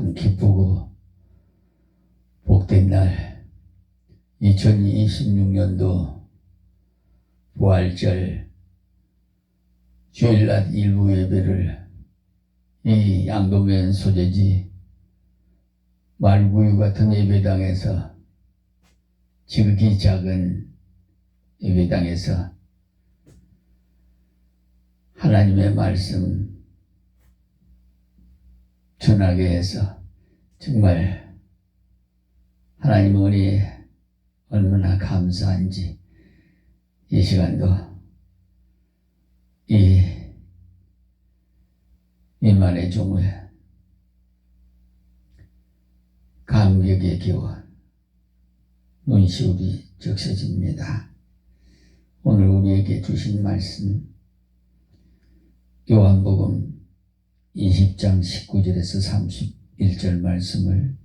참 기쁘고 복된 날, 2026년도 부활절 주일날 일부 예배를 이 양도면 소재지 말구유 같은 예배당에서, 지극히 작은 예배당에서 하나님의 말씀 전하게 해서 정말 하나님 은혜에 얼마나 감사한지, 이 시간도 이 이만의 종을 감격에 겨워 눈시울이 적셔집니다. 오늘 우리에게 주신 말씀, 요한복음 20장 19절에서 31절 말씀을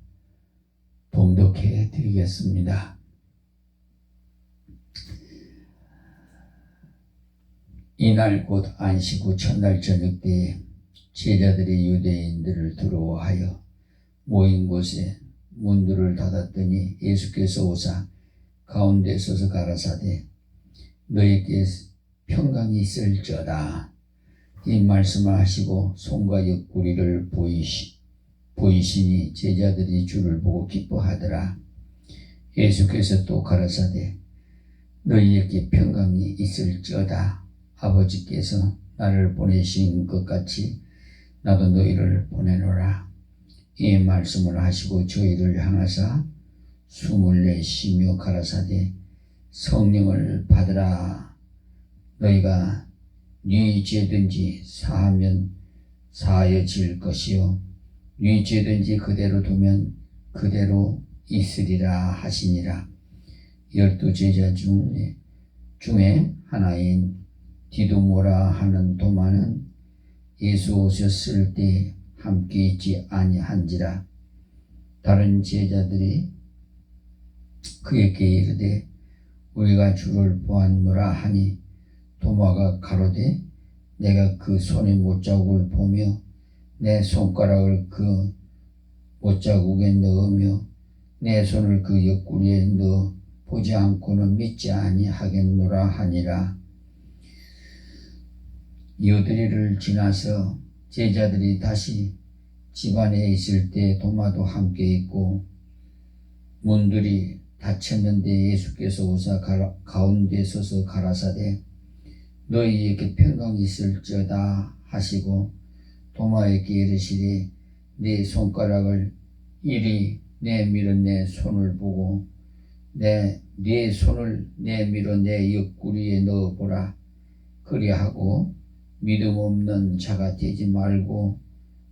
봉독해 드리겠습니다. 이날 곧 안식 후 첫날 저녁 때에 제자들이 유대인들을 두려워하여 모인 곳에 문들을 닫았더니 예수께서 오사 가운데 서서 가라사대 너희에게 평강이 있을지어다. 이 말씀을 하시고 손과 옆구리를 보이시니 제자들이 주를 보고 기뻐하더라. 예수께서 또 가라사대 너희에게 평강이 있을지어다. 아버지께서 나를 보내신 것 같이 나도 너희를 보내노라. 이 말씀을 하시고 저희를 향하사 숨을 내쉬며 가라사대 성령을 받으라. 너희가 네 죄든지 사하면 사하여질 것이요 네 죄든지 그대로 두면 그대로 있으리라 하시니라. 12 제자 중에 하나인 디두모라 하는 도마는 예수 오셨을 때 함께 있지 아니한지라. 다른 제자들이 그에게 이르되 우리가 주를 보았노라 하니 도마가 가로되 내가 그 손의 못자국을 보며 내 손가락을 그 못자국에 넣으며 내 손을 그 옆구리에 넣어 보지 않고는 믿지 아니하겠노라 하니라. 여드리를 지나서 제자들이 다시 집안에 있을 때 도마도 함께 있고 문들이 닫혔는데 예수께서 오사 가운데 서서 가라사대 너희에게 평강이 있을지어다 하시고 도마에게 이르시되 네 손가락을 이리 내밀어 내 손을 보고 네 손을 내밀어 내 옆구리에 넣어보라. 그리하고 믿음 없는 자가 되지 말고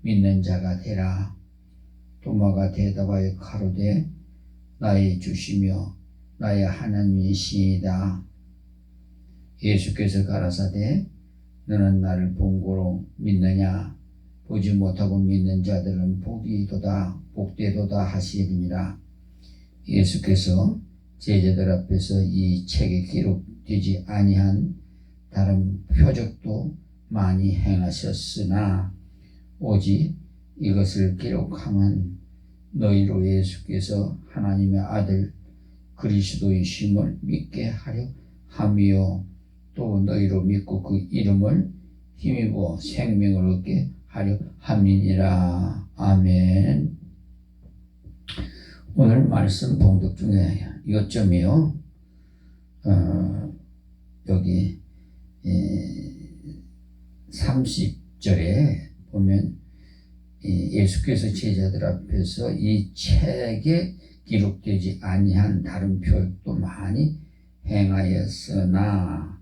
믿는 자가 되라. 도마가 대답하여 가로되 나의 주시며 나의 하나님이시이다. 예수께서 가라사대 너는 나를 본 고로 믿느냐. 보지 못하고 믿는 자들은 복되도다 하시리니라. 예수께서 제자들 앞에서 이 책에 기록되지 아니한 다른 표적도 많이 행하셨으나 오직 이것을 기록하면 너희로 예수께서 하나님의 아들 그리스도이심을 믿게 하려 함이요 또 너희로 믿고 그 이름을 힘입어 생명을 얻게 하려 함이니라. 아멘. 오늘 말씀 봉독 중에 요점이요, 여기 30절에 보면 예수께서 제자들 앞에서 이 책에 기록되지 아니한 다른 표적도 많이 행하였으나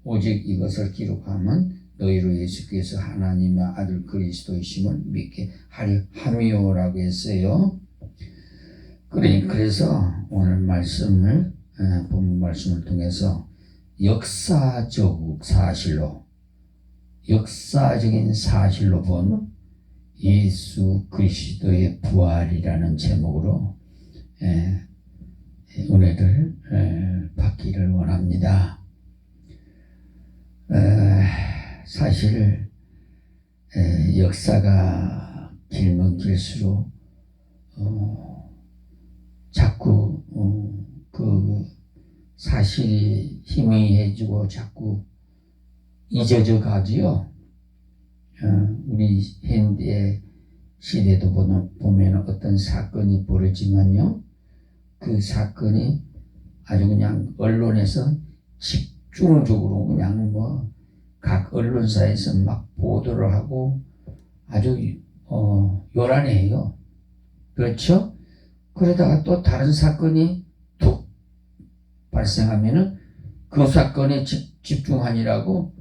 오직 이것을 기록하면 너희로 예수께서 하나님의 아들 그리스도이심을 믿게 하려 함이요라고 했어요. 그래서 오늘 말씀을 본문 말씀을 통해서 역사적인 사실로 본 예수 그리스도의 부활이라는 제목으로 은혜를 받기를 원합니다. 사실 역사가 길면 길수록 자꾸 그 사실이 희미해지고 자꾸 잊어져 가지요. 우리 현대 시대도 보면 어떤 사건이 벌어지면요, 그 사건이 아주 그냥 언론에서 집중적으로 그냥 뭐 각 언론사에서 막 보도를 하고 아주 요란해요. 그렇죠? 그러다가 또 다른 사건이 툭 발생하면은 그 사건에 집중하느라고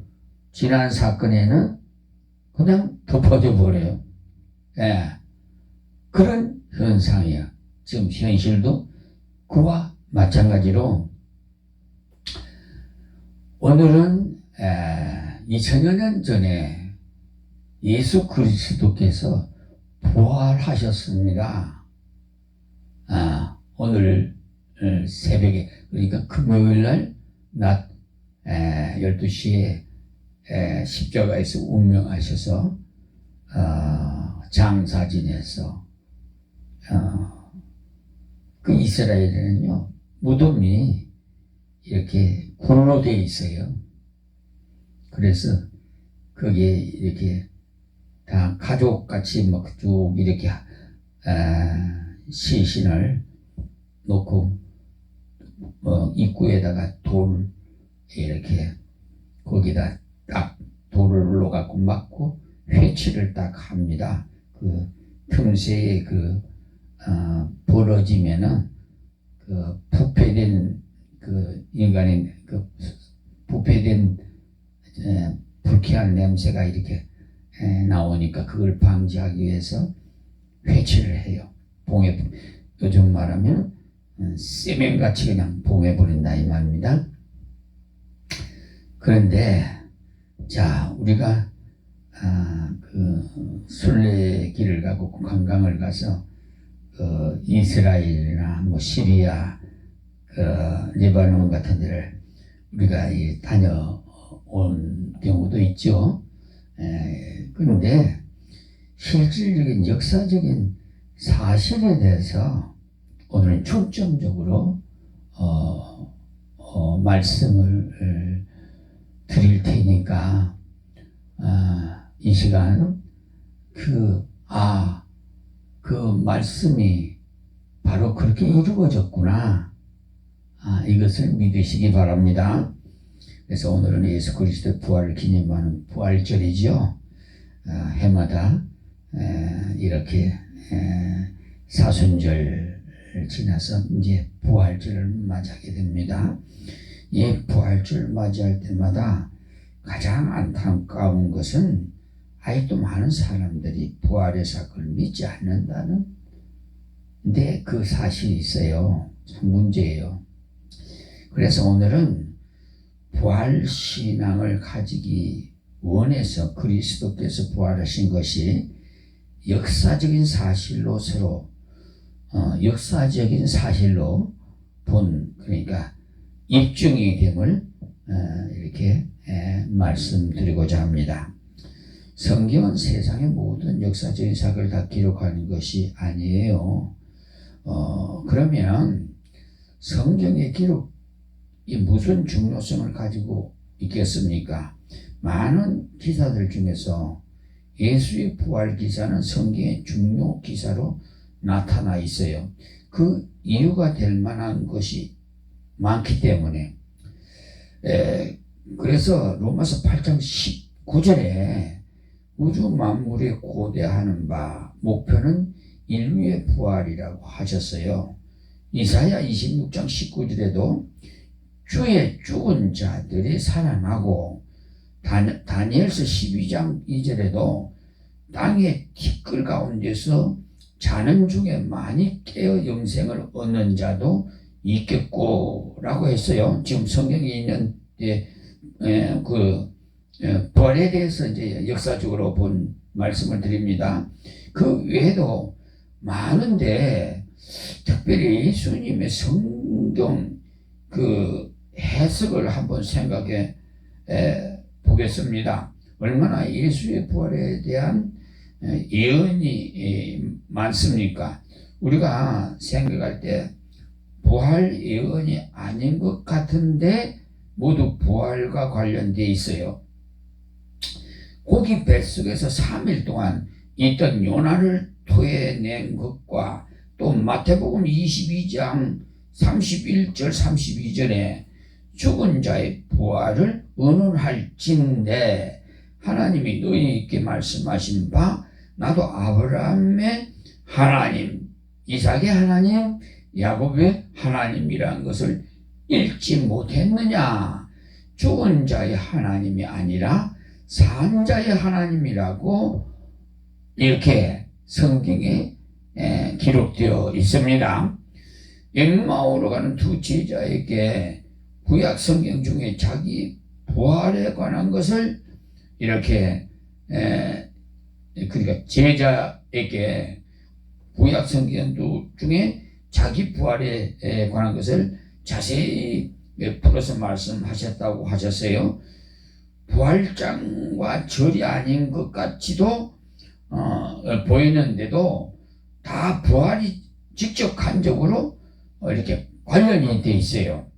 지난 사건에는 그냥 덮어져 버려요. 예. 그런 현상이야. 지금 현실도 그와 마찬가지로 오늘은 2000여 년 전에 예수 그리스도께서 부활하셨습니다. 오늘 새벽에, 그러니까 금요일날 낮 12시에 십자가에서 운명하셔서 장사진에서 그 이스라엘에는요, 무덤이 이렇게 굴로 되어 있어요. 그래서 거기에 이렇게 다 가족같이 막 쭉 이렇게 시신을 놓고 입구에다가 돌 이렇게 거기다 딱 돌을 올려갖고 막고 회치를 딱 합니다. 그 틈새에 벌어지면은 그 부패된 그 인간의 그 부패된 불쾌한 냄새가 이렇게 나오니까 그걸 방지하기 위해서 회치를 해요. 요즘 말하면 세면같이 그냥 봉해버린다 이 말입니다. 그런데 자, 우리가 그 순례길을 가고 관광을 가서 이스라엘이나 뭐 시리아, 레바논 같은 데를 우리가 다녀온 경우도 있죠. 그런데 실질적인 역사적인 사실에 대해서 오늘은 중점적으로 말씀을 드릴 테니까 이 시간 그 말씀이 바로 그렇게 이루어졌구나, 이것을 믿으시기 바랍니다. 그래서 오늘은 예수 그리스도의 부활을 기념하는 부활절이죠. 해마다 이렇게 사순절 지나서 이제 부활절을 맞이하게 됩니다. 이 부활절 맞이할 때마다 가장 안타까운 것은 아직도 많은 사람들이 부활의 사건을 믿지 않는다는 데 그 사실이 있어요. 참 문제예요. 그래서 오늘은 부활신앙을 가지기 원해서 그리스도께서 부활하신 것이 역사적인 사실로 서로 역사적인 사실로 그러니까 입증이 됨을 이렇게 말씀드리고자 합니다. 성경은 세상의 모든 역사적인 사건을 다 기록하는 것이 아니에요. 그러면 성경의 기록이 무슨 중요성을 가지고 있겠습니까? 많은 기사들 중에서 예수의 부활 기사는 성경의 중요 기사로 나타나 있어요. 그 이유가 될 만한 것이 많기 때문에 그래서 로마서 8장 19절에 우주 만물에 고대하는 바 목표는 인류의 부활이라고 하셨어요. 이사야 26장 19절에도 주의 죽은 자들이 살아나고 다니엘서 12장 2절에도 땅의 티끌 가운데서 자는 중에 많이 깨어 영생을 얻는 자도 있겠고 라고 했어요. 지금 성경에 있는 부활에 대해서 이제 역사적으로 본 말씀을 드립니다. 그 외에도 많은데 특별히 예수님의 성경 해석을 한번 생각해 보겠습니다. 얼마나 예수의 부활에 대한 예언이 많습니까? 우리가 생각할 때 부활 예언이 아닌 것 같은데 모두 부활과 관련되어 있어요. 고기 뱃속에서 3일 동안 있던 요나를 토해낸 것과 또 마태복음 22장 31절 32절에 죽은 자의 부활을 의논할진대 하나님이 너희에게 말씀하신 바 나도 아브라함의 하나님, 이삭의 하나님, 야곱의 하나님이라는 것을 읽지 못했느냐. 죽은 자의 하나님이 아니라 산 자의 하나님이라고 이렇게 성경에 기록되어 있습니다. 엠마오로 가는 두 제자에게 구약 성경 중에 자기 부활에 관한 것을 이렇게 그러니까 제자에게 구약 성경 중에 자기 부활에 관한 것을 자세히 풀어서 말씀하셨다고 하셨어요. 부활장과 절이 아닌 것 같이도 보이는데도 다 부활이 직접 간접으로 이렇게 관련이 되어 있어요.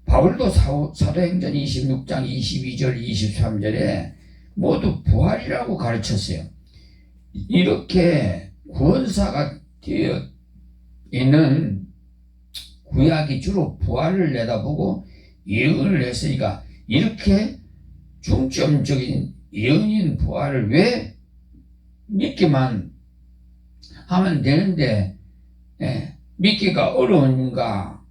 바울도 사도행전 26장 22절 23절에 모두 부활이라고 가르쳤어요. 이렇게 구원사가 되어 있는 구약이 주로 부활을 내다보고 예언을 했으니까 이렇게 중점적인 예언인 부활을 왜 믿기만 하면 되는데 믿기가 어려운가,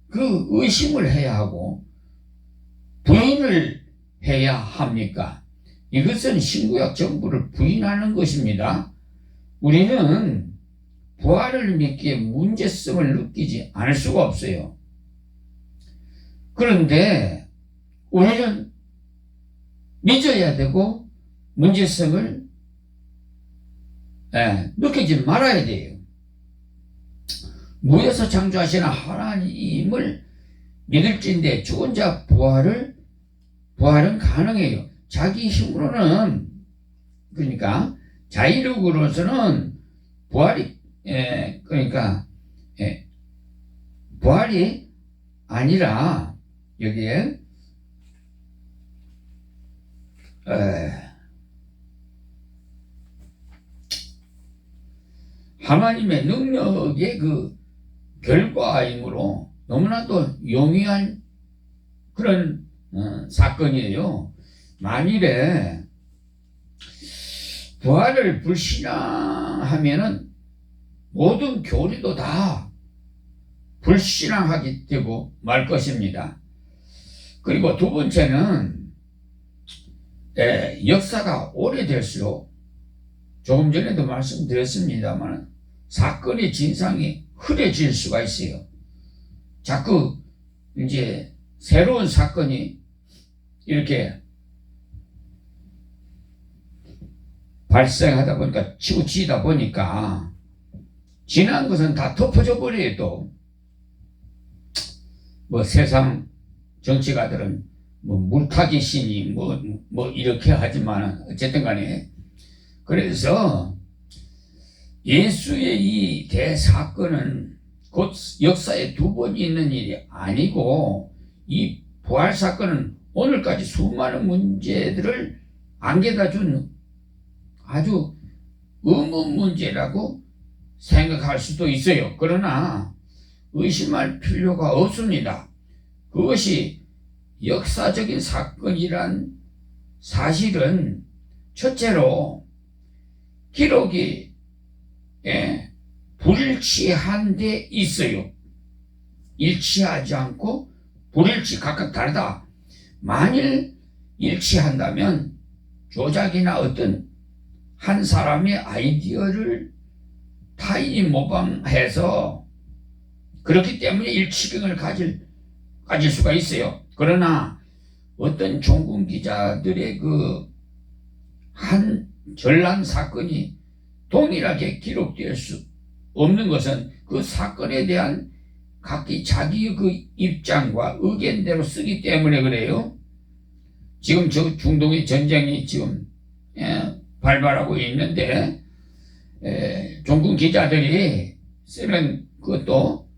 그 의심을 해야 하고 부인을 해야 합니까? 이것은 신구약 전부를 부인하는 것입니다. 우리는 부활을 믿기에 문제성을 느끼지 않을 수가 없어요. 그런데 우리는 믿어야 되고 문제성을 느끼지 말아야 돼요. 무에서 창조하시는 하나님을 믿을진데 죽은 자 부활은 가능해요. 자기 힘으로는, 그러니까 자의력으로서는 부활이 부활이 아니라 여기에 하나님의 능력의 그 결과이므로 너무나도 용이한 그런 사건이에요. 만일에 부활을 불신앙하면은 모든 교리도 다 불신앙하게 되고 말 것입니다. 그리고 두 번째는 역사가 오래될수록 조금 전에도 말씀드렸습니다만 사건의 진상이 흐려질 수가 있어요. 자꾸 이제 새로운 사건이 이렇게 발생하다 보니까 치우치다 보니까 지난 것은 다 덮어져 버려요. 또 뭐 세상 정치가들은 뭐 물타기 신이 뭐 이렇게 하지만 어쨌든 간에 그래서 예수의 이 대사건은 곧 역사에 두 번 있는 일이 아니고 이 부활 사건은 오늘까지 수많은 문제들을 안겨다 준 아주 의문 문제라고 생각할 수도 있어요. 그러나 의심할 필요가 없습니다. 그것이 역사적인 사건이란 사실은 첫째로 기록이 불일치한 데 있어요. 일치하지 않고 불일치, 각각 다르다. 만일 일치한다면 조작이나 어떤 한 사람의 아이디어를 타인이 모방해서 그렇기 때문에 일치성을 가질 수가 있어요. 그러나 어떤 종군 기자들의 그 한 전란 사건이 동일하게 기록될 수 없는 것은 그 사건에 대한 각기 자기의 그 입장과 의견대로 쓰기 때문에 그래요. 지금 저 중동의 전쟁이 지금 발발하고 있는데 종군 기자들이 쓰는 그것도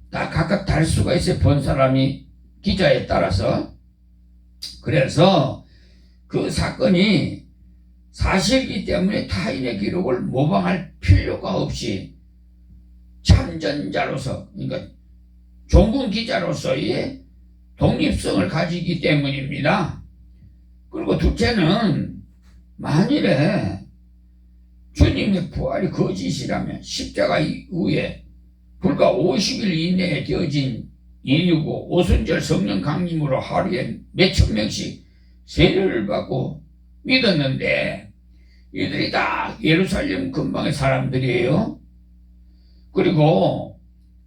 다 각각 다를 수가 있어요. 본 사람이 기자에 따라서. 그래서 그 사건이 사실이기 때문에 타인의 기록을 모방할 필요가 없이 참전자로서, 그러니까 종군 기자로서의 독립성을 가지기 때문입니다. 그리고 둘째는 만일에 주님의 부활이 거짓이라면 십자가 이후에 불과 50일 이내에 되어진 일이고 오순절 성령 강림으로 하루에 몇천 명씩 세례를 받고 믿었는데 이들이 다 예루살렘 근방의 사람들이에요. 그리고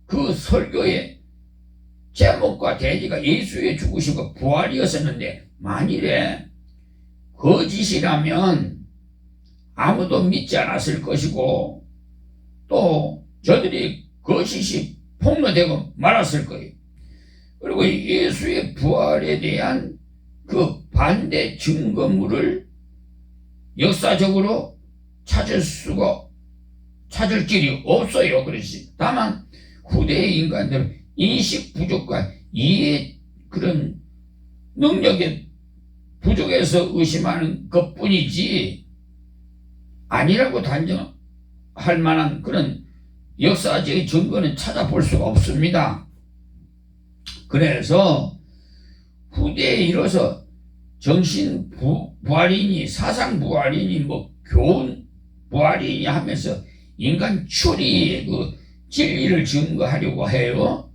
그 설교의 제목과 대지가 예수의 죽으심과 부활이었었는데 만일에 거짓이라면 아무도 믿지 않았을 것이고 또 저들이 거짓이 폭로되고 말았을 거예요. 그리고 예수의 부활에 대한 그 반대 증거물을 역사적으로 찾을 길이 없어요. 그렇지. 다만 후대의 인간들은 인식 부족과 이해 그런 능력의 부족에서 의심하는 것뿐이지 아니라고 단정할 만한 그런 역사적인 증거는 찾아볼 수가 없습니다. 그래서 후대에 이뤄서 정신 부활이니 사상 부활이니 뭐 교훈 부활이니 하면서 인간 추리의 그 진리를 증거하려고 해요.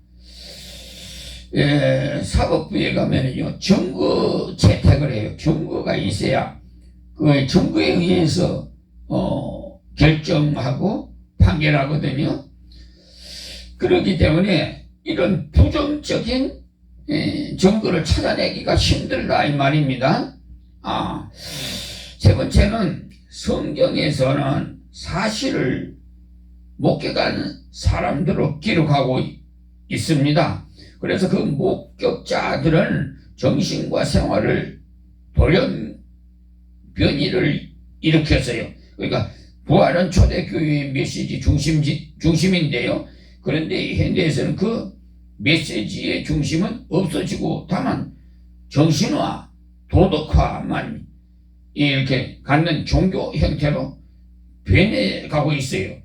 사법부에 가면은요 증거 채택을 해요. 증거가 있어야 그 증거에 의해서 결정하고 판결하거든요. 그렇기 때문에 이런 부정적인 증거를 찾아내기가 힘들다 이 말입니다. 세 번째는 성경에서는 사실을 목격한 사람들로 기록하고 있습니다. 그래서 그 목격자들은 정신과 생활을 변이를 일으켰어요. 그러니까 부활은 초대교회의 메시지 중심인데요. 그런데 현대에서는 그 메시지의 중심은 없어지고 다만 정신화, 도덕화만 이렇게 갖는 종교 형태로 변해가고 있어요.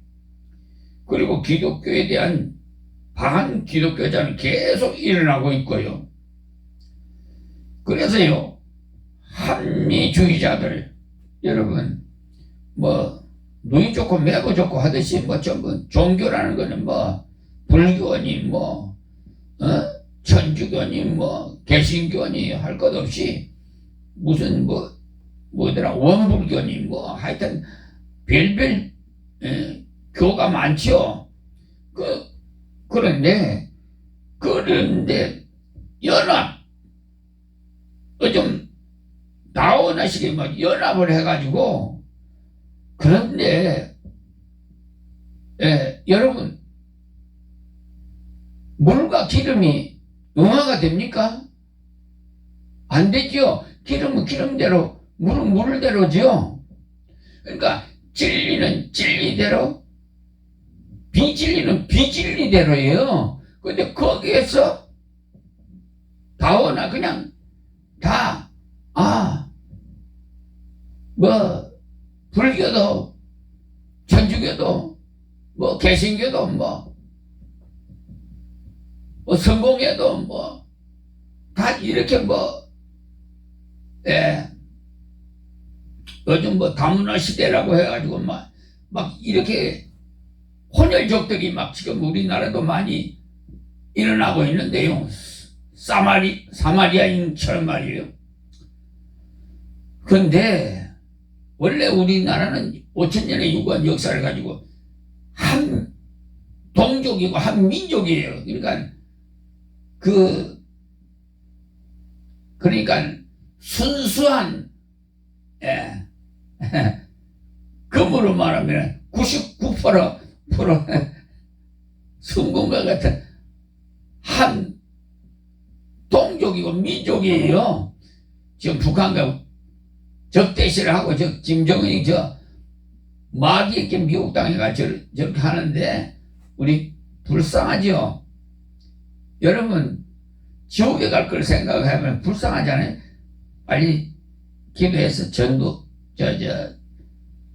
그리고 기독교에 대한 반기독교자는 계속 일어나고 있고요. 그래서요, 한미주의자들, 여러분, 누이 좋고 매고 좋고 하듯이 전부 종교라는 거는 불교니 천주교니 개신교니 할 것 없이 무슨 뭐더라 원불교니 하여튼 별별 교가 많죠. 그런데 연합 좀 다원화식에 연합을 해가지고 그런데 여러분 물과 기름이 응화가 됩니까? 안 되죠. 기름은 기름대로 물은 물대로죠. 그러니까 진리는 진리대로 비진리는 비진리대로예요. 근데 거기에서 다오나 그냥 다 불교도 천주교도 개신교도 성공회도 다 이렇게 요즘 다문화 시대라고 해가지고 막 이렇게 혼혈족들이 지금 우리나라도 많이 일어나고 있는데요. 사마리아인처럼 말이에요. 근데 원래 우리나라는 5,000년의 유구한 역사를 가지고 한 동족이고 한 민족이에요. 그러니까 순수한 금으로 말하면 99% 성공과 같은 한 동족이고 민족이에요. 지금 북한과 적대시를 하고 김정은이 마귀에게 미혹당해가 저렇게 하는데 우리 불쌍하지요. 여러분 지옥에 갈 걸 생각하면 불쌍하잖아요. 빨리 기도해서 전도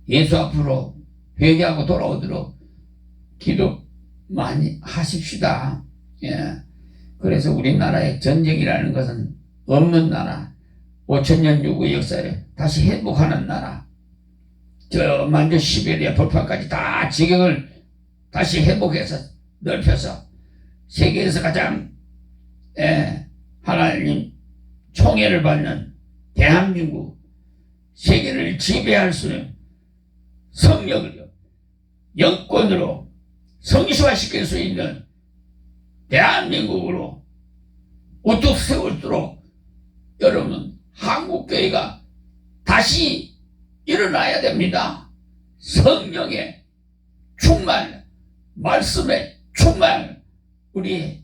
예수 앞으로 회개하고 돌아오도록 기도 많이 하십시다. 예. 그래서 우리나라의 전쟁이라는 것은 없는 나라, 5천년 유구 역사를 다시 회복하는 나라, 저 만주 시베리아 벌판까지 다 지경을 다시 회복해서 넓혀서 세계에서 가장 하나님 총애를 받는 대한민국, 세계를 지배할 수 있는 성령으로, 영권으로 성시화시킬 수 있는 대한민국으로 우뚝 세울수록 여러분 한국교회가 다시 일어나야 됩니다. 성령의 충만, 말씀의 충만, 우리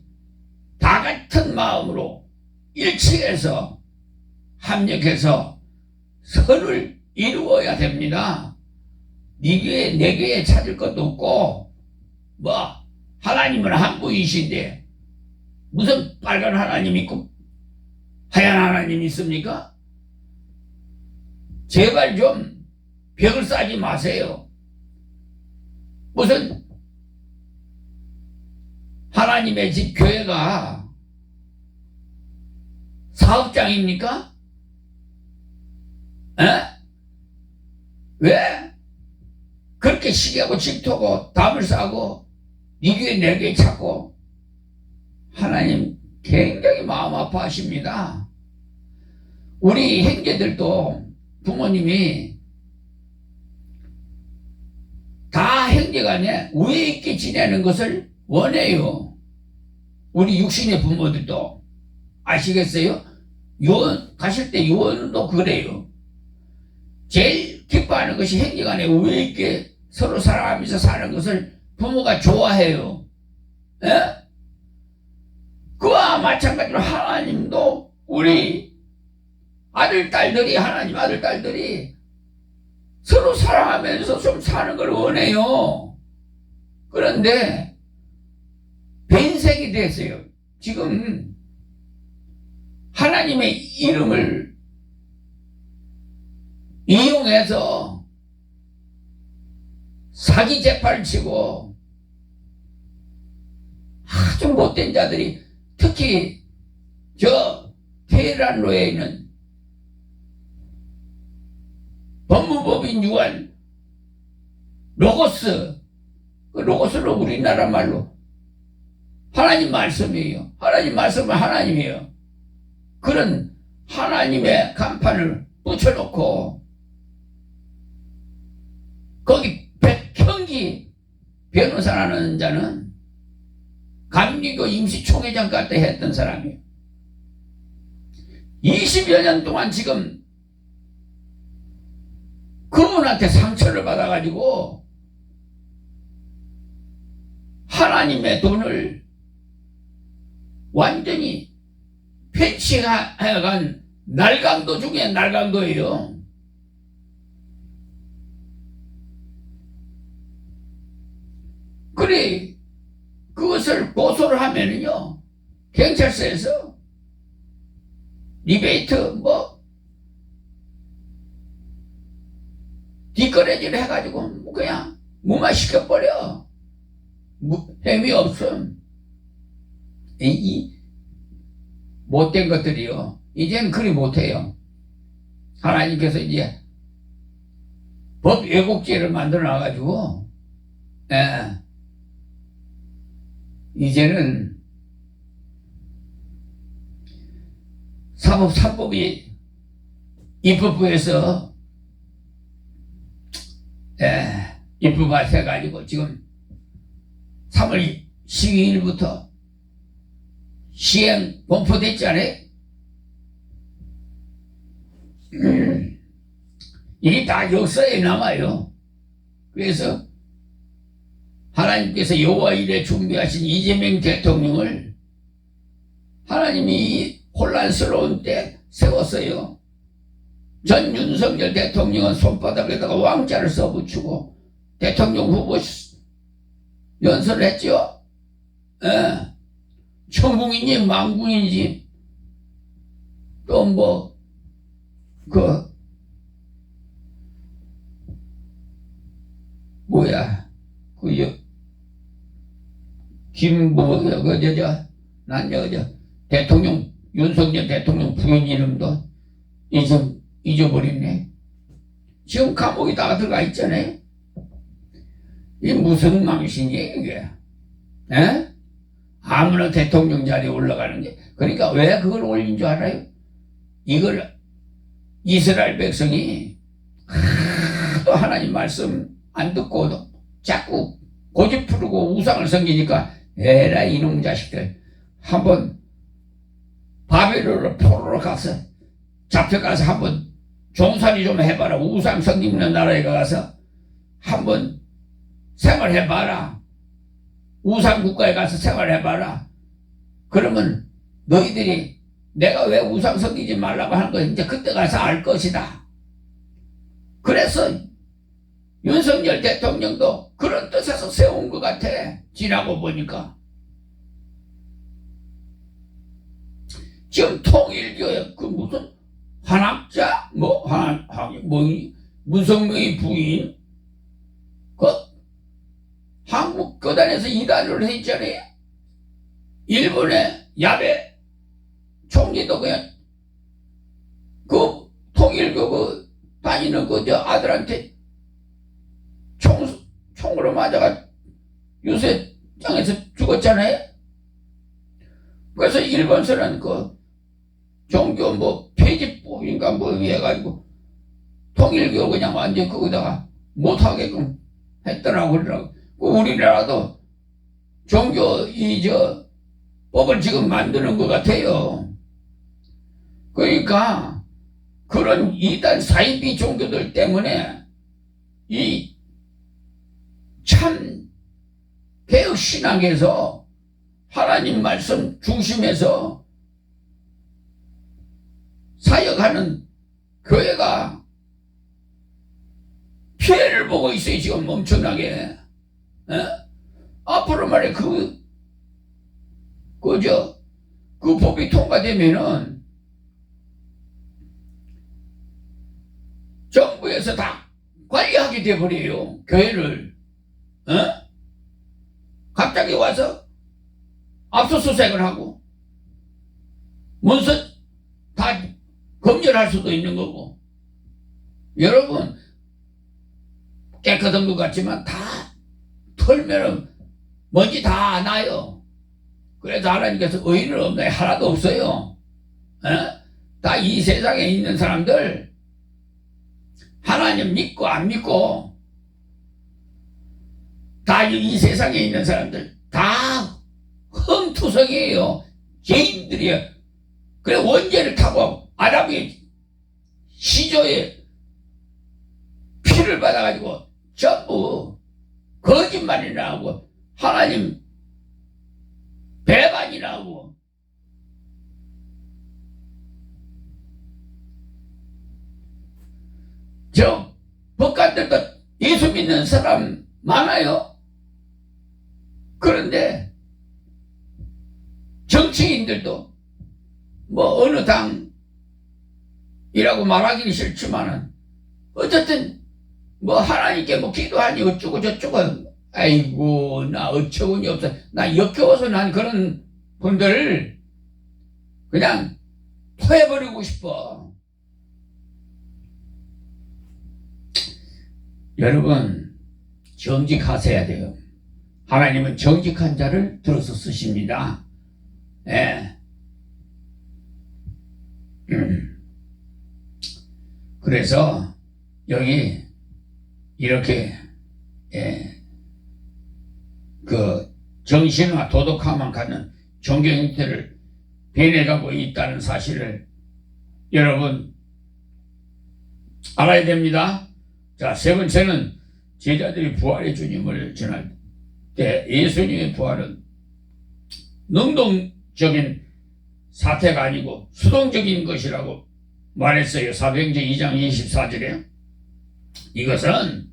다 같은 마음으로 일치해서 합력해서 선을 이루어야 됩니다. 네 교회 내 교회 찾을 것도 없고 하나님은 한 분이신데 무슨 빨간 하나님 있고 하얀 하나님 있습니까? 제발 좀 벽을 쌓지 마세요. 무슨 하나님의 집 교회가 사업장입니까? 왜? 그렇게 시기하고 질투하고 담을 싸고 네 교회 내 교회 찾고 하나님 굉장히 마음 아파하십니다. 우리 형제들도 부모님이 다 형제간에 우애 있게 지내는 것을 원해요. 우리 육신의 부모들도 아시겠어요? 유언 가실 때 유언도 그래요. 제일 기뻐하는 것이 형제간에 우애 있게 서로 사랑하면서 사는 것을 부모가 좋아해요. 에? 그와 마찬가지로 하나님도 우리 아들 딸들이 하나님 아들 딸들이 서로 사랑하면서 좀 사는 걸 원해요. 그런데 변색이 됐어요. 지금 하나님의 이름을 이용해서 사기 재판을 치고 아주 못된 자들이 특히 저 테헤란로에 있는 법무법인 유한 로고스, 그 로고스는 우리나라 말로 하나님 말씀이에요. 하나님 말씀은 하나님이에요. 그런 하나님의 간판을 붙여놓고 거기 백형기 변호사라는 자는 감리교 임시총회장 같다 했던 사람이에요. 20여 년 동안 지금 그분한테 상처를 받아가지고 하나님의 돈을 완전히 폐치해간 날강도 중에 날강도예요. 그래 그것을 고소를 하면은요 경찰서에서 리베이트 뒷거래질 해가지고 그냥 무마시켜버려. 햄이 없음. 이 못된 것들이요 이제는 그리 못해요. 하나님께서 이제 법 왜곡죄를 만들어 놔가지고 이제는 사법 3법이 입법부에서 입법화해가지고 지금 3월 12일부터 시행 공포됐잖아요. 이게 다 역사에 남아요. 그래서 하나님께서 여호와 일에 준비하신 이재명 대통령을 하나님이 혼란스러운 때 세웠어요. 전 윤석열 대통령은 손바닥에다가 왕자를 써붙이고 대통령 후보 연설을 했죠. 예. 천궁인지 망궁인지 또 뭐 그 뭐야 김뭐 난 대통령 윤석열 대통령 부인 이름도 잊어버렸네. 지금 감옥에 다 들어가 있잖아요. 이 무슨 망신이에요 이게? 에? 아무나 대통령 자리에 올라가는 게. 그러니까 왜 그걸 올린 줄 알아요? 이걸 이스라엘 백성이 하도 하나님 말씀 안 듣고 자꾸 고집 부르고 우상을 섬기니까 에라 이놈 자식들 한번 바벨론으로 포로로 가서 잡혀가서 한번 종살이 좀 해봐라. 우상 섬기는 나라에 가서 한번 생활해봐라. 우상 국가에 가서 생활해봐라. 그러면 너희들이 내가 왜 우상 섬기지 말라고 하는 거 이제 그때 가서 알 것이다. 그래서 윤석열 대통령도 그런 뜻에서 세운 것 같아. 지나고 보니까. 지금 통일교의 그 무슨 한학자 문성명의 부인 그 한국 교단에서 이단을 했잖아요. 일본의 야베 총리도 그냥 그 통일교 그 다니는 그 저 아들한테 총으로 맞아가 유세장에서 죽었잖아요. 그래서 일본서는 그 종교 뭐 폐지법인가 뭐 해가지고 통일교 그냥 완전 거기다가 못하게끔 했더라고 그러더라고. 우리나라도 종교 법을 지금 만드는 것 같아요. 그러니까 그런 이단 사이비 종교들 때문에 이 참 개혁신앙에서 하나님 말씀 중심에서 사역하는 교회가 피해를 보고 있어요. 지금 엄청나게. 에? 앞으로 말해 그 법이 통과되면은 정부에서 다 관리하게 돼버려요. 교회를. 갑자기 와서 압수수색을 하고 문서 다 검열할 수도 있는 거고. 여러분 깨끗한 것 같지만 다 털면은 먼지 다 나요. 그래서 하나님께서 의인은 없나요? 하나도 없어요. 다 이 세상에 있는 사람들 하나님 믿고 안 믿고 다 이 세상에 있는 사람들 다 흠투성이에요. 죄인들이에요. 그래 원죄를 타고 아담의 시조에 피를 받아가지고 전부 거짓말이나 하고 하나님 배반이나 하고 저 법관들도 예수 믿는 사람 많아요. 그런데 정치인들도 뭐 어느 당이라고 말하기는 싫지만은 어쨌든 뭐 하나님께 뭐 기도하니 어쩌고 저쩌고 아이고 나 어처구니 없어. 나 역겨워서 난 그런 분들을 그냥 토해버리고 싶어. 여러분 정직하셔야 돼요. 하나님은 정직한 자를 들어서 쓰십니다. 예. 그래서 여기 이렇게 그 정신과 도덕화만 갖는 종교 형태를 변해가고 있다는 사실을 여러분 알아야 됩니다. 자, 세 번째는 제자들이 부활의 주님을 전할 때 예수님의 부활은 능동적인 사태가 아니고 수동적인 것이라고 말했어요. 사도행전 2장 24절에 이것은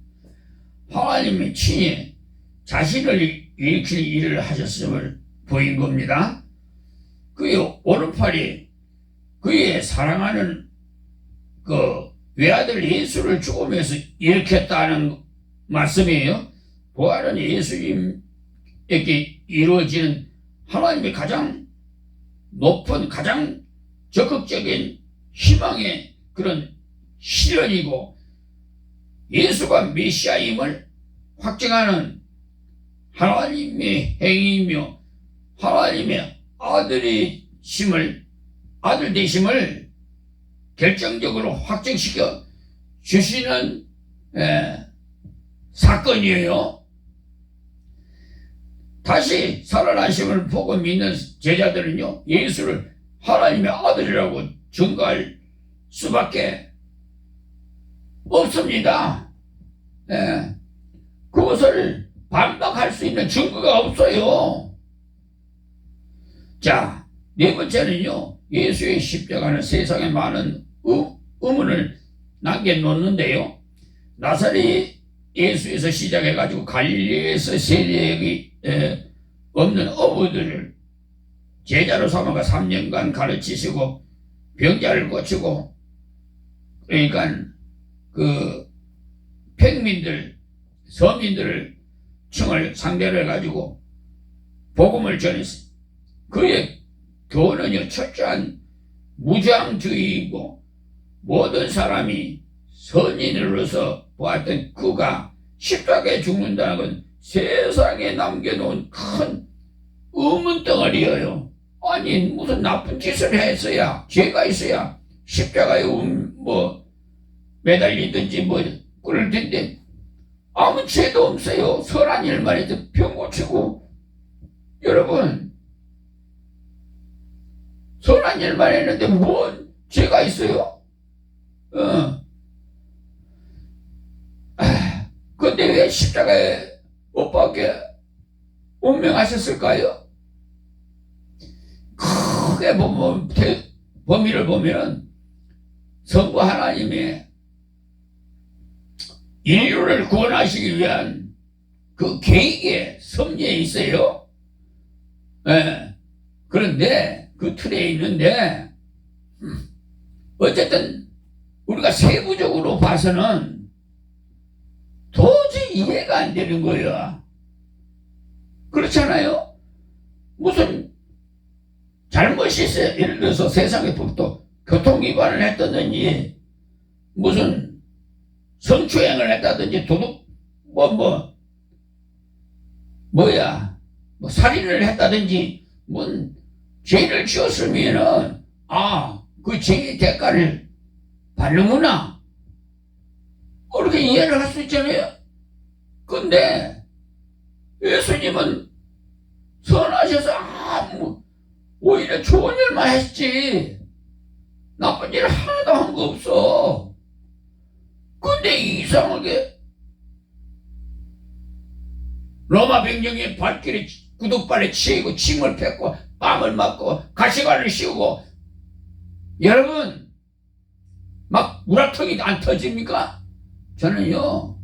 하나님의 친히 자신을 일으킬 일을 하셨음을 보인 겁니다. 그의 오른팔이 그의 사랑하는 그 외아들 예수를 죽음에서 일으켰다는 말씀이에요. 부활은 예수님에게 이루어지는 하나님의 가장 높은, 가장 적극적인 희망의 그런 실현이고, 예수가 메시아임을 확증하는 하나님의 행위이며 하나님의 아들 되심을 결정적으로 확정시켜 주시는 사건이에요. 다시 살아나심을 보고 믿는 제자들은요, 예수를 하나님의 아들이라고 증거할 수밖에 없습니다. 그것을 반박할 수 있는 증거가 없어요. 자, 네 번째는요, 예수의 십자가는 세상에 많은 의문을 남겨놓는데요. 나사렛 예수에서 시작해가지고 갈릴리에서 세력이 없는 어부들을 제자로 삼아가 3년간 가르치시고 병자를 고치고, 그러니까 그 평민들, 서민들을 층을 상대로 해가지고 복음을 전했어요. 그의 교훈은요, 철저한 무장주의이고, 모든 사람이 선인으로서 보았던 그가 십자가에 죽는다는 건 세상에 남겨놓은 큰 의문덩어리예요. 아니, 무슨 나쁜 짓을 했어야, 죄가 있어야 십자가에 매달리든지 그럴 텐데, 아무 죄도 없어요. 선한 일만 해서 병 고치고. 여러분, 선한 일만 했는데 뭔 죄가 있어요? 근데 왜 십자가에 못 박게 운명하셨을까요? 크게 보면, 범위를 보면 성부 하나님의 인류를 구원하시기 위한 그 계획의 섭리에 있어요. 그런데 그 틀에 있는데, 어쨌든 우리가 세부적으로 봐서는 도저히 이해가 안 되는 거예요. 그렇잖아요? 무슨 잘못이 있어요. 예를 들어서 세상의 법도 교통 위반을 했다든지, 무슨 성추행을 했다든지, 도둑 살인을 했다든지, 죄를 지었으면은 그 죄의 대가를 받는구나, 그렇게 이해를 할 수 있잖아요. 근데 예수님은 선하셔서 오히려 좋은 일만 했지 나쁜 일 하나도 한 거 없어. 근데 이상하게 로마 병정의 발길에 구둣발에 치이고 침을 뱉고 뺨을 맞고 가시관을 씌우고, 여러분 막 우라통이 안 터집니까? 저는요,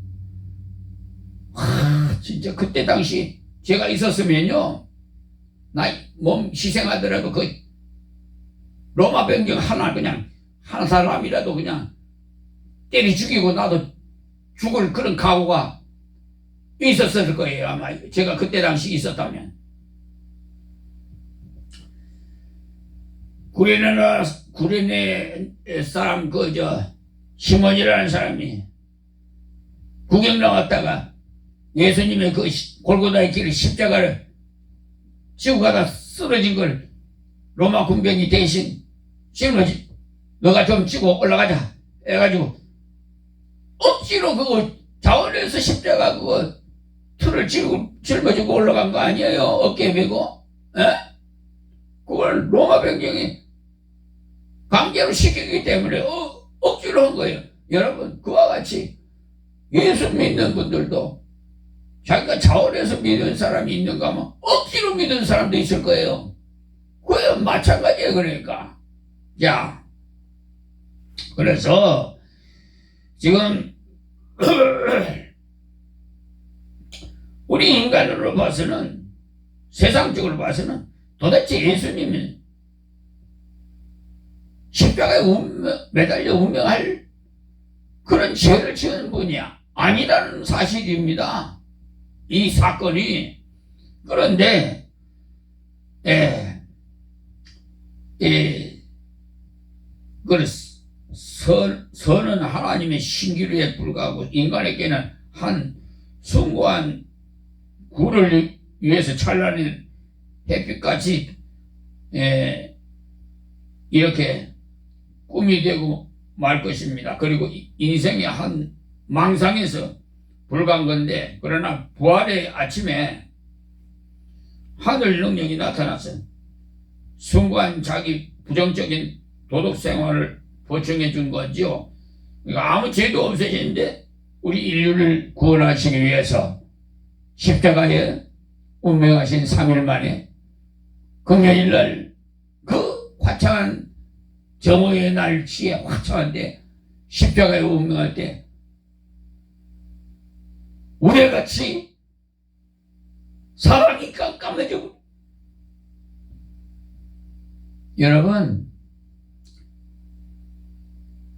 진짜 그때 당시 제가 있었으면요, 나 몸 희생하더라도 그 로마 병정 한 사람이라도 그냥 때려 죽이고 나도 죽을 그런 각오가 있었을 거예요. 아마 제가 그때 당시 있었다면. 구레네 사람 시몬이라는 사람이 구경 나왔다가 예수님의 그 골고다의 길을 십자가를 지고 가다 쓰러진 걸 로마 군병이 대신 짊어지, 너가 좀 지고 올라가자 해가지고 억지로 그거 자원해서 십자가 그거 틀을 짊어지고 올라간 거 아니에요? 어깨에 메고. 그걸 로마 병정이 강제로 시키기 때문에 억지로 한 거예요. 여러분, 그와 같이 예수 믿는 분들도 자기가 자원해서 믿는 사람이 있는가 하면 억지로 믿는 사람도 있을 거예요. 그게 마찬가지예요. 그러니까. 자, 그래서 지금 우리 인간으로 봐서는, 세상적으로 봐서는 도대체 예수님은 십자가에 매달려 운명할 그런 죄를 지은 분이야 아니라는 사실입니다. 이 사건이. 그런데 선은 하나님의 신기루에 불과하고 인간에게는 한 숭고한 구를 위해서 찬란한 햇빛같이 이렇게 꿈이 되고 말 것입니다. 그리고 인생의 한 망상에서 불과한 건데, 그러나 부활의 아침에 하늘 능력이 나타나서 숭고한 자기 부정적인 도덕 생활을 보충해 준 거죠. 그러니까 아무 죄도 없어지는데 우리 인류를 구원하시기 위해서 십자가에 운명하신 3일 만에 금요일날 그 화창한 정오의 날씨에 화창한데 십자가에 운명할 때 우레같이 사랑이 깜깜해지고. 여러분,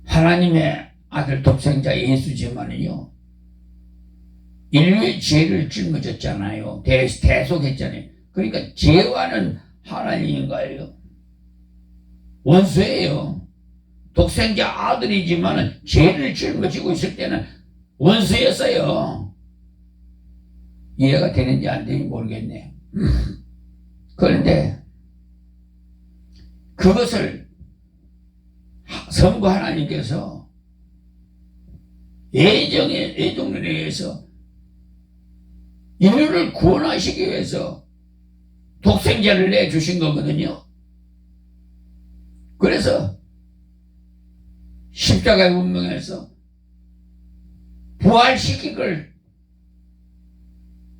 하나님의 아들 독생자 예수지만은요, 인류의 죄를 짊어졌잖아요. 대속했잖아요. 그러니까 죄와는 하나님인가요? 원수예요. 독생자 아들이지만은 죄를 짊어지고 있을 때는 원수였어요. 이해가 되는지 안 되는지 모르겠네요. 그런데 그것을 성부 하나님께서 애정에 의해서 인류를 구원하시기 위해서 독생자를 내주신 거거든요. 그래서 십자가의 운명에서 부활시킨 걸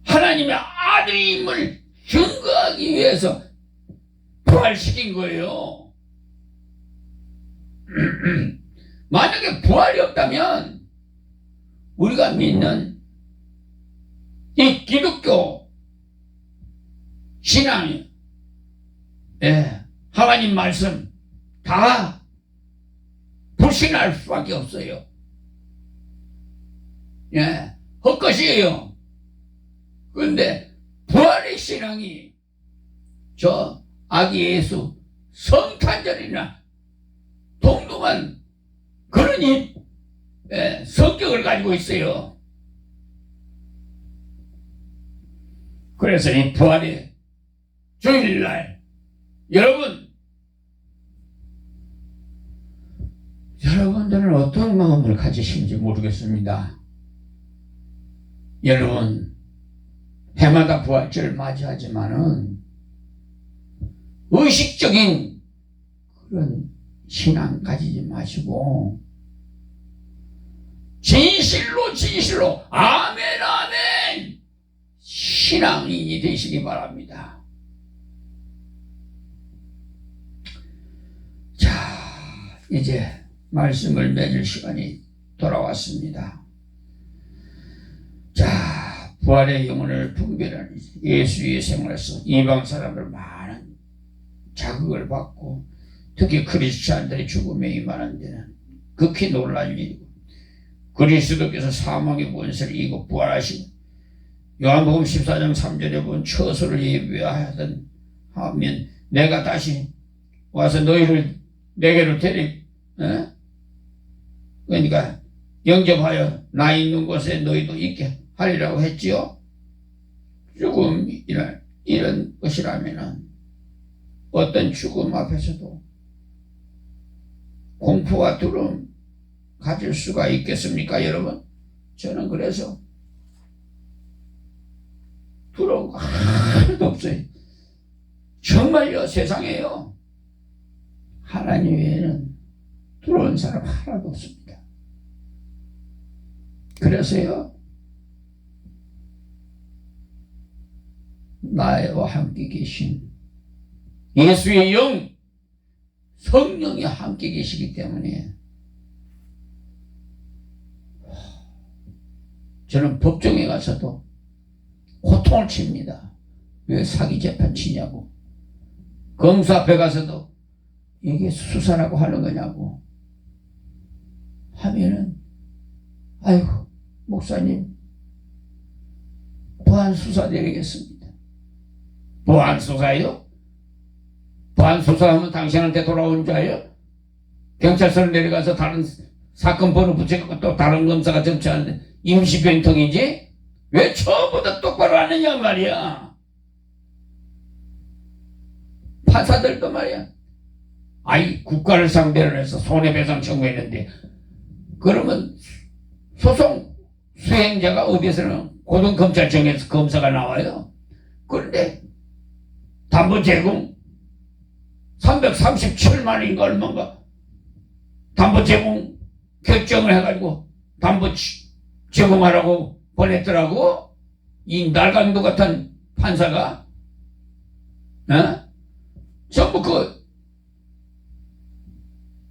하나님의 아들임을 증거하기 위해서 부활시킨 거예요. 만약에 부활이 없다면 우리가 믿는 이 기독교 신앙이 하나님 말씀 다 불신할 수밖에 없어요. 헛것이에요. 그런데 부활의 신앙이 저 아기 예수 성탄절이나 동등한 그런 성격을 가지고 있어요. 그래서 이 부활의 주일날 여러분들은 어떤 마음을 가지시는지 모르겠습니다. 여러분, 해마다 부활절을 맞이하지만은 의식적인 그런 신앙 가지지 마시고 진실로 아멘 신앙인이 되시기 바랍니다. 자, 이제 말씀을 맺을 시간이 돌아왔습니다. 자, 부활의 영혼을 분별하는 예수의 생활에서 이방 사람들 많은 자극을 받고 특히 크리스찬들의 죽음에 임하는 데는 극히 놀랄 일이고, 그리스도께서 사망의 권세를 이기고 부활하신 요한복음 14장 3절에 본 처소를 예비하던 하면 내가 다시 와서 너희를 내게로 그러니까 영접하여 나 있는 곳에 너희도 있게 하리라고 했지요. 죽음 이런 것이라면은 어떤 죽음 앞에서도 공포와 두려움 가질 수가 있겠습니까, 여러분? 저는 그래서 두려운 거 하나도 없어요. 정말요, 세상에요, 하나님 외에는 두려운 사람 하나도 없습니다. 그래서요, 나와 함께 계신 예수의 영, 성령이 함께 계시기 때문에 저는 법정에 가서도 호통을 칩니다. 왜 사기 재판 치냐고. 검사 앞에 가서도 이게 수사라고 하는 거냐고 하면은, 아이고 목사님 보안 수사 내리겠습니다. 보안 수사요? 보안 수사하면 당신한테 돌아온 자예요? 경찰서로 내려가서 다른 사건 번호 붙여갖고 또 다른 검사가 점치하는데 임시병통이지? 왜 처음부터 똑바로 하느냐 말이야. 판사들도 말이야. 아이 국가를 상대로 해서 손해배상 청구했는데 그러면 소송 수행자가 어디서는 고등검찰청에서 검사가 나와요. 그런데 담보 제공 337만인가 얼마인가 담보 제공 결정을 해가지고 담보 제공하라고 보냈더라고. 이 날강도 같은 판사가. 전부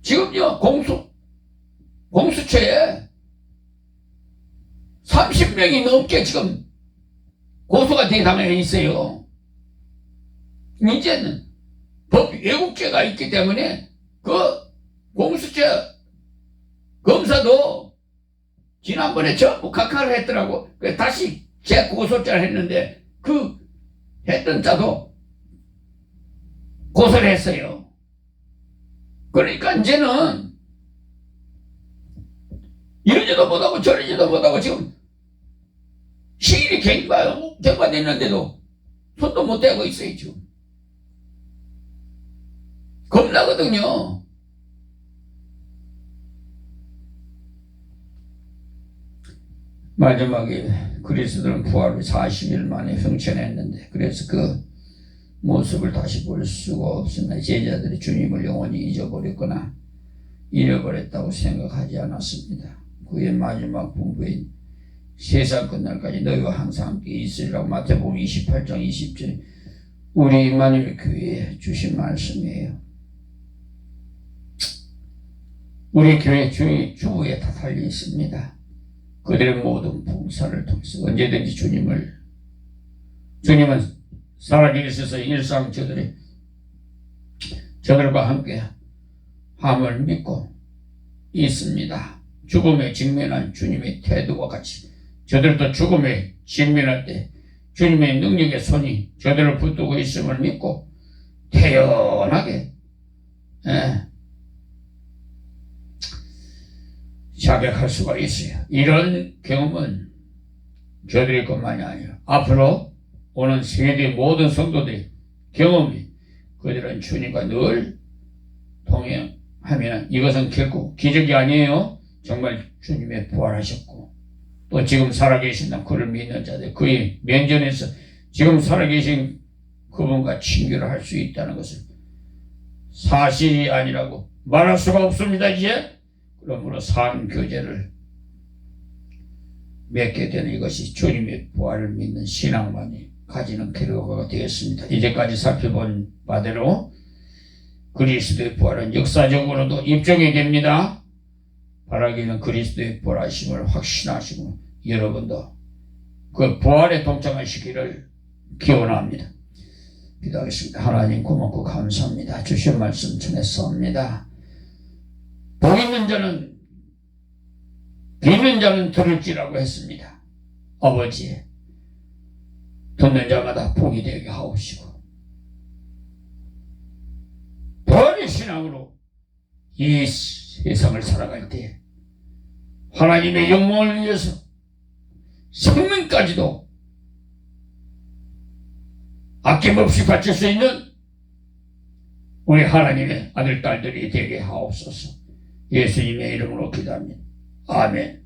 지금요 공수처에 30명이 넘게 지금 고소가 대상에 있어요. 이제는 법 왜곡죄가 있기 때문에 그 공수처 검사도 지난번에 전부 각하를 했더라고. 그래서 다시 재고소자를 했는데 그 했던 자도 고소를 했어요. 그러니까 이제는 이러지도 못하고 저러지도 못하고 지금 시일이 경과됐는데도 손도 못 대고 있어요. 지금 겁나거든요. 마지막에 그리스도는 부활을 40일 만에 형천했는데 그래서 그 모습을 다시 볼 수가 없으나 제자들이 주님을 영원히 잊어버렸거나 잃어버렸다고 생각하지 않았습니다. 그의 마지막 분부인 세상 끝날까지 너희와 항상 함께 있으리라고 마태복음 28장 20절 우리 임마누엘 교회에 주신 말씀이에요. 우리 교회 주부에 다 달려 있습니다. 그들의 모든 봉사를 통해서 언제든지 주님은 살아계셔서 일상 저들과 함께 함을 믿고 있습니다. 죽음에 직면한 주님의 태도와 같이 저들도 죽음에 직면할 때 주님의 능력의 손이 저들을 붙들고 있음을 믿고 태연하게 자백할 수가 있어요. 이런 경험은 저들의 것만이 아니에요. 앞으로 오는 세계 모든 성도들의 경험이 그들은 주님과 늘 동행하면 이것은 결코 기적이 아니에요. 정말 주님의 부활하셨고 또 지금 살아계신다 그를 믿는 자들 그의 면전에서 지금 살아계신 그분과 친교를 할 수 있다는 것을 사실이 아니라고 말할 수가 없습니다. 이제 그러므로 산교제를 맺게 되는 이것이 주님의 부활을 믿는 신앙만이 가지는 결과가 되었습니다. 이제까지 살펴본 바대로 그리스도의 부활은 역사적으로도 입증이 됩니다. 바라기는 그리스도의 부활하심을 확신하시고 여러분도 그 부활에 동참하시기를 기원합니다. 기도하겠습니다. 하나님 고맙고 감사합니다. 주신 말씀 전했사옵니다. 복 있는 자는 듣는 자는 들을지라고 했습니다. 아버지 듣는 자마다 복이 되게 하옵시고 부활의 신앙으로 이 세상을 살아갈 때 하나님의 영광을 위해서 생명까지도 아낌없이 바칠 수 있는 우리 하나님의 아들 딸들이 되게 하옵소서. 예수님의 이름으로 기도합니다. 아멘.